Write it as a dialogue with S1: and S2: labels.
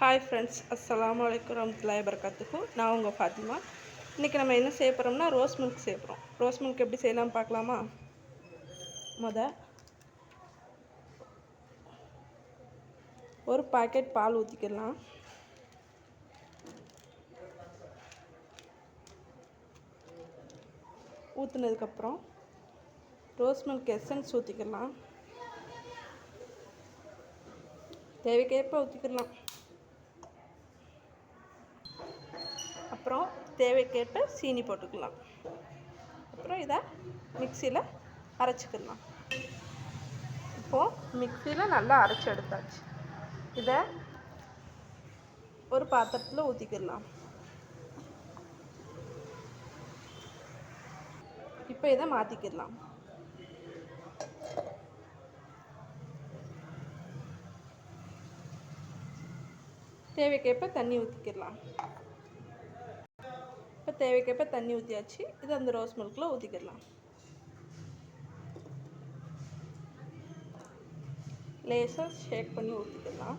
S1: Hi friends, அஸ்ஸலாமு அலைக்கும் வரஹ்மத்துல்லாஹி வபரகாத்துஹு. நான் உங்கள் ஃபாத்திமா. இன்றைக்கி நம்ம என்ன செய்ய போகிறோம்னா ரோஸ் மில்க் செய்ய போகிறோம். ரோஸ் மில்க் எப்படி செய்யலாம்னு பார்க்கலாமா? ஒரு பாக்கெட் பால் ஊற்றிக்கலாம். ஊற்றுனதுக்கப்புறம் ரோஸ் மில்க் எசன்ஸ் ஊற்றிக்கலாம். தேவைக்கேற்ப ஊற்றிக்கலாம். அப்புறம் தேவைக்கேற்ப சீனி போட்டுக்கலாம். அப்புறம் இதை மிக்சியில் அரைச்சிக்கலாம். இப்போது மிக்சியில் நல்லா அரைச்சி எடுத்தாச்சு. இதை ஒரு பாத்திரத்தில் ஊற்றிக்கலாம். இப்போ இதை மாற்றிக்கலாம். தேவைக்கேற்ப தண்ணி ஊற்றிக்கலாம். இப்போ தேவைக்கேற்ப தண்ணி ஊற்றியாச்சு. இதை அந்த ரோஸ் மில்கில் ஊற்றிக்கலாம். லேசாக ஷேக் பண்ணி ஊற்றிக்கலாம்.